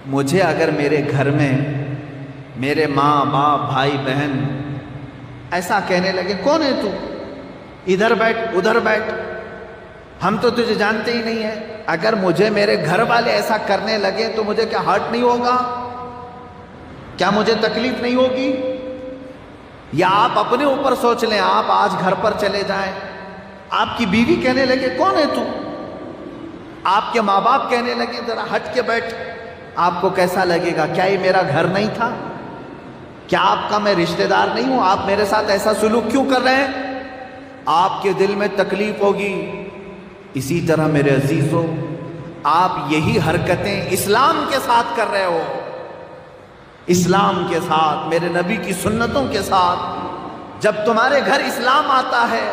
مجھے اگر میرے گھر میں میرے ماں باپ بھائی بہن ایسا کہنے لگے کون ہے تو، ادھر بیٹھ ادھر بیٹھ، ہم تو تجھے جانتے ہی نہیں ہیں، اگر مجھے میرے گھر والے ایسا کرنے لگے تو مجھے کیا ہرٹ نہیں ہوگا؟ کیا مجھے تکلیف نہیں ہوگی؟ یا آپ اپنے اوپر سوچ لیں، آپ آج گھر پر چلے جائیں، آپ کی بیوی کہنے لگے کون ہے تو، آپ کے ماں باپ کہنے لگے ذرا ہٹ کے بیٹھ، آپ کو کیسا لگے گا؟ کیا یہ میرا گھر نہیں تھا؟ کیا آپ کا میں رشتہ دار نہیں ہوں؟ آپ میرے ساتھ ایسا سلوک کیوں کر رہے ہیں؟ آپ کے دل میں تکلیف ہوگی۔ اسی طرح میرے عزیزو، آپ یہی حرکتیں اسلام کے ساتھ کر رہے ہو، اسلام کے ساتھ، میرے نبی کی سنتوں کے ساتھ۔ جب تمہارے گھر اسلام آتا ہے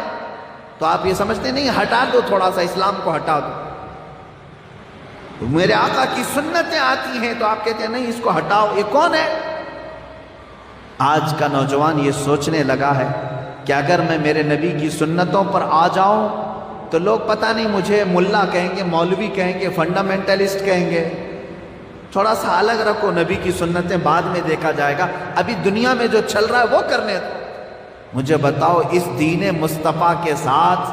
تو آپ یہ سمجھتے نہیں ہٹا دو، تھوڑا سا اسلام کو ہٹا دو، میرے آقا کی سنتیں آتی ہیں تو آپ کہتے ہیں نہیں اس کو ہٹاؤ، یہ کون ہے؟ آج کا نوجوان یہ سوچنے لگا ہے کہ اگر میں میرے نبی کی سنتوں پر آ جاؤں تو لوگ پتہ نہیں مجھے ملا کہیں گے، مولوی کہیں گے، فنڈامنٹلسٹ کہیں گے۔ تھوڑا سا الگ رکھو، نبی کی سنتیں بعد میں دیکھا جائے گا، ابھی دنیا میں جو چل رہا ہے وہ کرنے دو۔ مجھے بتاؤ اس دین مصطفیٰ کے ساتھ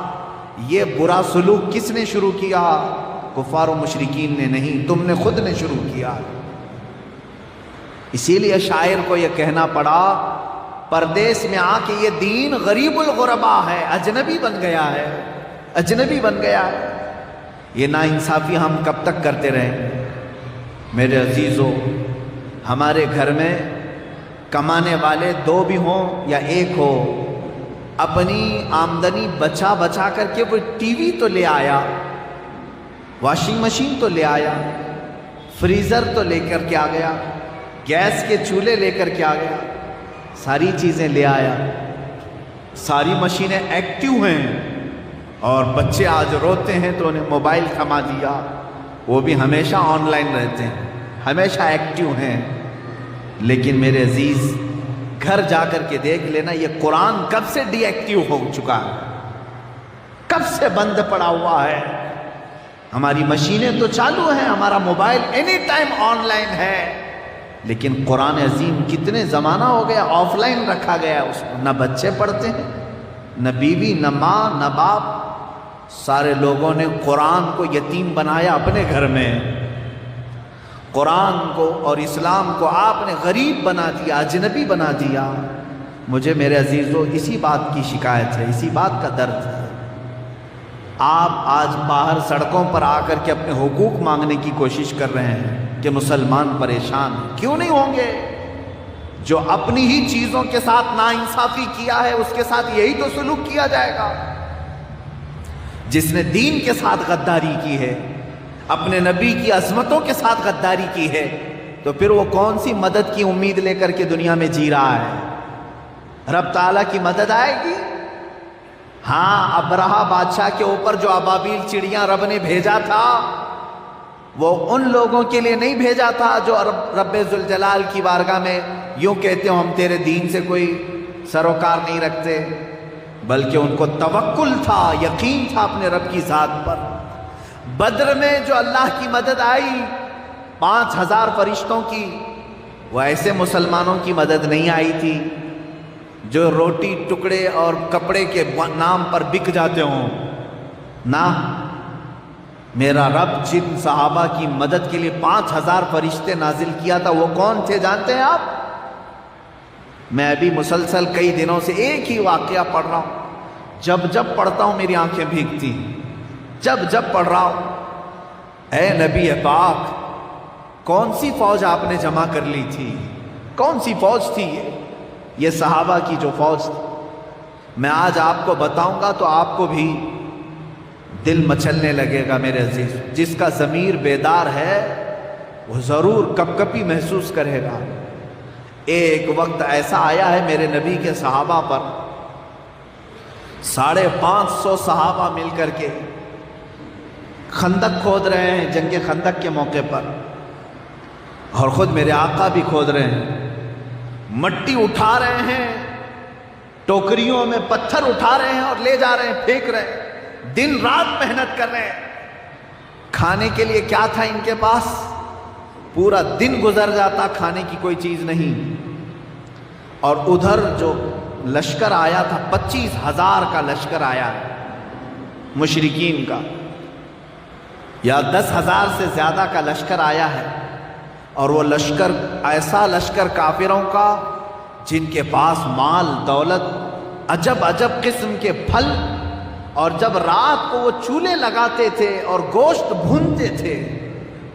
یہ برا سلوک کس نے شروع کیا؟ کفار و مشرکین نے نہیں، تم نے خود نے شروع کیا۔ اسی لیے شاعر کو یہ کہنا پڑا، پردیس میں آ کے یہ دین غریب الغربا ہے، اجنبی بن گیا ہے، اجنبی بن گیا ہے۔ یہ ناانصافی ہم کب تک کرتے رہیں؟ میرے عزیزو، ہمارے گھر میں کمانے والے دو بھی ہوں یا ایک ہو، اپنی آمدنی بچا بچا کر کے وہ ٹی وی تو لے آیا، واشنگ مشین تو لے آیا، فریزر تو لے کر کے آ گیا، گیس کے چولہے لے کر کے آ گیا، ساری چیزیں لے آیا، ساری مشینیں ایکٹیو ہیں، اور بچے آج روتے ہیں تو انہیں موبائل تھما دیا، وہ بھی ہمیشہ آن لائن رہتے ہیں، ہمیشہ ایکٹیو ہیں۔ لیکن میرے عزیز، گھر جا کر کے دیکھ لینا یہ قرآن کب سے ڈی ایکٹیو ہو چکا ہے، کب سے بند پڑا ہوا ہے۔ ہماری مشینیں تو چالو ہیں، ہمارا mobile any time on line ہے، لیکن قرآن عظیم کتنے زمانہ ہو گیا آف لائن رکھا گیا اس کو، نہ بچے پڑھتے ہیں، نہ بیوی، نہ ماں، نہ باپ، سارے لوگوں نے قرآن کو یتیم بنایا اپنے گھر میں، قرآن کو اور اسلام کو آپ نے غریب بنا دیا، اجنبی بنا دیا۔ مجھے میرے عزیزو اسی بات کی شکایت ہے، اسی بات کا درد ہے۔ آپ آج باہر سڑکوں پر آ کر کے اپنے حقوق مانگنے کی کوشش کر رہے ہیں کہ مسلمان پریشان ہیں، کیوں نہیں ہوں گے؟ جو اپنی ہی چیزوں کے ساتھ ناانصافی کیا ہے اس کے ساتھ یہی تو سلوک کیا جائے گا۔ جس نے دین کے ساتھ غداری کی ہے، اپنے نبی کی عظمتوں کے ساتھ غداری کی ہے، تو پھر وہ کون سی مدد کی امید لے کر کے دنیا میں جی رہا ہے؟ رب تعالیٰ کی مدد آئے گی؟ ہاں، ابرہہ بادشاہ کے اوپر جو ابابیل چڑیاں رب نے بھیجا تھا، وہ ان لوگوں کے لیے نہیں بھیجا تھا جو رب ذوالجلال کی بارگاہ میں یوں کہتے ہو ہم تیرے دین سے کوئی سروکار نہیں رکھتے، بلکہ ان کو توکل تھا، یقین تھا اپنے رب کی ذات پر۔ بدر میں جو اللہ کی مدد آئی 5000 فرشتوں کی، وہ ایسے مسلمانوں کی مدد نہیں آئی تھی جو روٹی ٹکڑے اور کپڑے کے نام پر بک جاتے ہوں، نہ، میرا رب جن صحابہ کی مدد کے لیے 5000 فرشتے نازل کیا تھا وہ کون تھے جانتے ہیں آپ؟ میں ابھی مسلسل کئی دنوں سے ایک ہی واقعہ پڑھ رہا ہوں، جب پڑھتا ہوں میری آنکھیں بھیگتی، جب پڑھ رہا ہوں۔ اے نبی پاک، کون سی فوج آپ نے جمع کر لی تھی؟ کون سی فوج تھی یہ صحابہ کی جو فوج تھی؟ میں آج آپ کو بتاؤں گا تو آپ کو بھی دل مچلنے لگے گا میرے عزیز۔ جس کا ضمیر بیدار ہے وہ ضرور کپکپی محسوس کرے گا۔ ایک وقت ایسا آیا ہے میرے نبی کے صحابہ پر، 550 صحابہ مل کر کے خندق کھود رہے ہیں جنگ خندق کے موقع پر، اور خود میرے آقا بھی کھود رہے ہیں، مٹی اٹھا رہے ہیں، ٹوکریوں میں پتھر اٹھا رہے ہیں اور لے جا رہے ہیں، پھینک رہے ہیں، دن رات محنت کر رہے ہیں۔ کھانے کے لیے کیا تھا ان کے پاس؟ پورا دن گزر جاتا، کھانے کی کوئی چیز نہیں۔ اور ادھر جو لشکر آیا تھا 25,000 کا لشکر آیا ہے مشرکین کا، یا 10,000 سے زیادہ کا لشکر آیا ہے، اور وہ لشکر ایسا لشکر کافروں کا جن کے پاس مال دولت، عجب عجب قسم کے پھل، اور جب رات کو وہ چولہے لگاتے تھے اور گوشت بھونتے تھے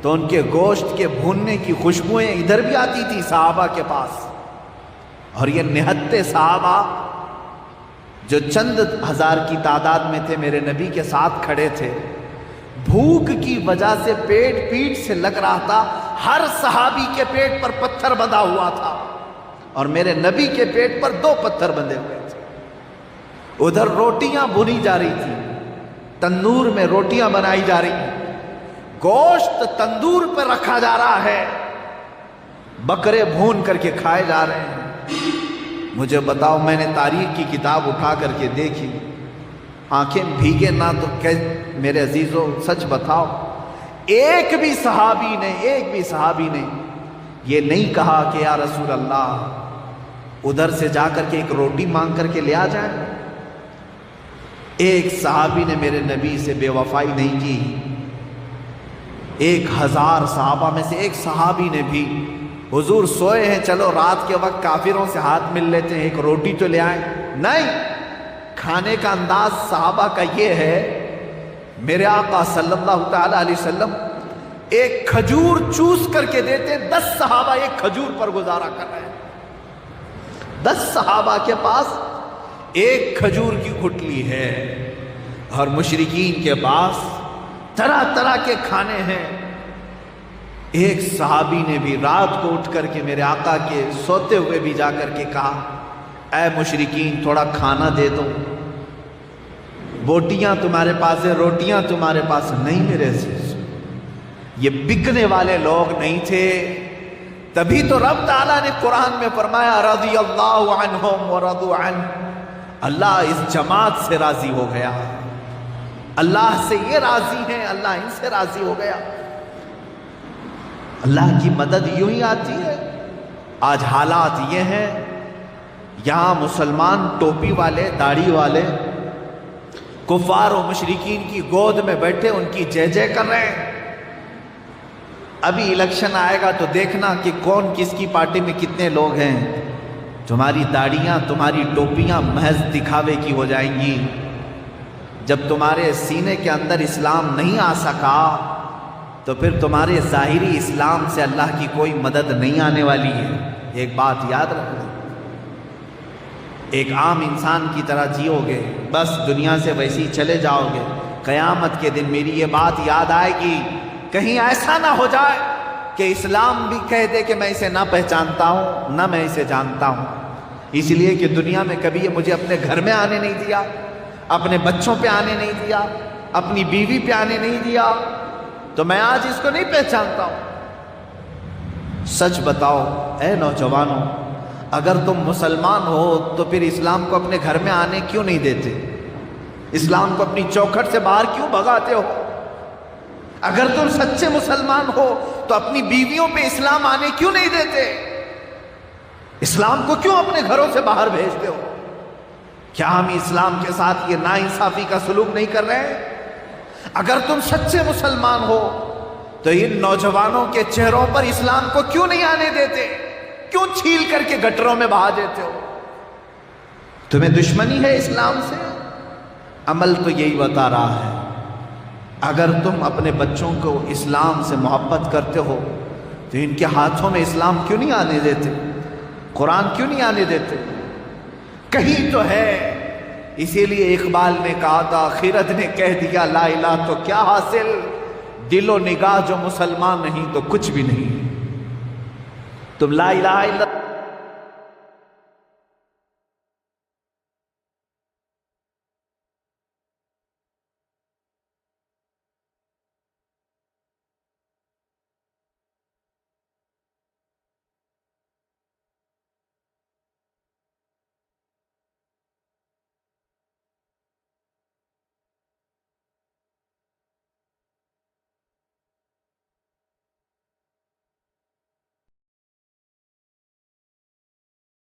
تو ان کے گوشت کے بھوننے کی خوشبوئیں ادھر بھی آتی تھی صحابہ کے پاس۔ اور یہ نہتے صحابہ جو چند ہزار کی تعداد میں تھے، میرے نبی کے ساتھ کھڑے تھے، بھوک کی وجہ سے پیٹ پیٹ سے لگ رہا تھا، ہر صحابی کے پیٹ پر پتھر بندھا ہوا تھا، اور میرے نبی کے پیٹ پر 2 پتھر بندھے ہوئے تھے۔ ادھر روٹیاں بھونی جا رہی تھی، تندور میں روٹیاں بنائی جا رہی ہیں، گوشت تندور پر رکھا جا رہا ہے، بکرے بھون کر کے کھائے جا رہے ہیں۔ مجھے بتاؤ، میں نے تاریخ کی کتاب اٹھا کر کے دیکھی، آنکھیں بھیگے نہ تو میرے عزیزوں سچ بتاؤ، ایک بھی صحابی نے یہ نہیں کہا کہ یا رسول اللہ ادھر سے جا کر کے ایک روٹی مانگ کر کے لے آ جائیں۔ ایک صحابی نے میرے نبی سے بے وفائی نہیں کی، 1000 صحابہ میں سے ایک صحابی نے بھی، حضور سوئے ہیں، چلو رات کے وقت کافروں سے ہاتھ مل لیتے ہیں، ایک روٹی تو لے آئیں، نہیں۔ کھانے کا انداز صحابہ کا یہ ہے، میرے آقا صلی اللہ تعالی علیہ وسلم ایک کھجور چوس کر کے دیتے، 10 صحابہ ایک کھجور پر گزارا کر رہے ہیں، 10 صحابہ کے پاس ایک کھجور کی گٹھلی ہے، اور مشرکین کے پاس طرح طرح کے کھانے ہیں۔ ایک صحابی نے بھی رات کو اٹھ کر کے میرے آقا کے سوتے ہوئے بھی جا کر کے کہا، اے مشرکین تھوڑا کھانا دے دو، بوٹیاں تمہارے پاس ہیں، روٹیاں تمہارے پاس نہیں۔ میرے عزیز، یہ بکنے والے لوگ نہیں تھے، تبھی تو رب تعالیٰ نے قرآن میں فرمایا رضی اللہ عنہم ورضوا عنہ، اللہ اس جماعت سے راضی ہو گیا، اللہ سے یہ راضی ہیں، اللہ ان سے راضی ہو گیا۔ اللہ کی مدد یوں ہی آتی ہے۔ آج حالات یہ ہیں، یہاں مسلمان ٹوپی والے داڑھی والے کفار و مشرکین کی گود میں بیٹھے ان کی جے جے کر رہے ہیں۔ ابھی الیکشن آئے گا تو دیکھنا کہ کون کس کی پارٹی میں کتنے لوگ ہیں۔ تمہاری داڑیاں تمہاری ٹوپیاں محض دکھاوے کی ہو جائیں گی۔ جب تمہارے سینے کے اندر اسلام نہیں آ سکا تو پھر تمہارے ظاہری اسلام سے اللہ کی کوئی مدد نہیں آنے والی ہے۔ ایک بات یاد رکھنا، ایک عام انسان کی طرح جیو گے، بس دنیا سے ویسے ہی چلے جاؤ گے۔ قیامت کے دن میری یہ بات یاد آئے گی، کہیں ایسا نہ ہو جائے کہ اسلام بھی کہہ دے کہ میں اسے نہ پہچانتا ہوں نہ میں اسے جانتا ہوں، اس لیے کہ دنیا میں کبھی یہ مجھے اپنے گھر میں آنے نہیں دیا، اپنے بچوں پہ آنے نہیں دیا، اپنی بیوی پہ آنے نہیں دیا، تو میں آج اس کو نہیں پہچانتا ہوں۔ سچ بتاؤ اے نوجوانوں، اگر تم مسلمان ہو تو پھر اسلام کو اپنے گھر میں آنے کیوں نہیں دیتے؟ اسلام کو اپنی چوکھٹ سے باہر کیوں بھگاتے ہو؟ اگر تم سچے مسلمان ہو تو اپنی بیویوں پہ اسلام آنے کیوں نہیں دیتے؟ اسلام کو کیوں اپنے گھروں سے باہر بھیجتے ہو؟ کیا ہم اسلام کے ساتھ یہ ناانصافی کا سلوک نہیں کر رہے ہیں؟ اگر تم سچے مسلمان ہو تو ان نوجوانوں کے چہروں پر اسلام کو کیوں نہیں آنے دیتے؟ کیوں چھیل کر کے گٹروں میں بہا دیتے ہو؟ تمہیں دشمنی ہے اسلام سے؟ عمل تو یہی بتا رہا ہے۔ اگر تم اپنے بچوں کو اسلام سے محبت کرتے ہو تو ان کے ہاتھوں میں اسلام کیوں نہیں آنے دیتے؟ قرآن کیوں نہیں آنے دیتے؟ کہیں تو ہے۔ اسی لیے اقبال نے کہا تھا، خرد نے کہہ دیا لا الہ تو کیا حاصل، دل و نگاہ جو مسلمان نہیں تو کچھ بھی نہیں۔ تم لا الہ الا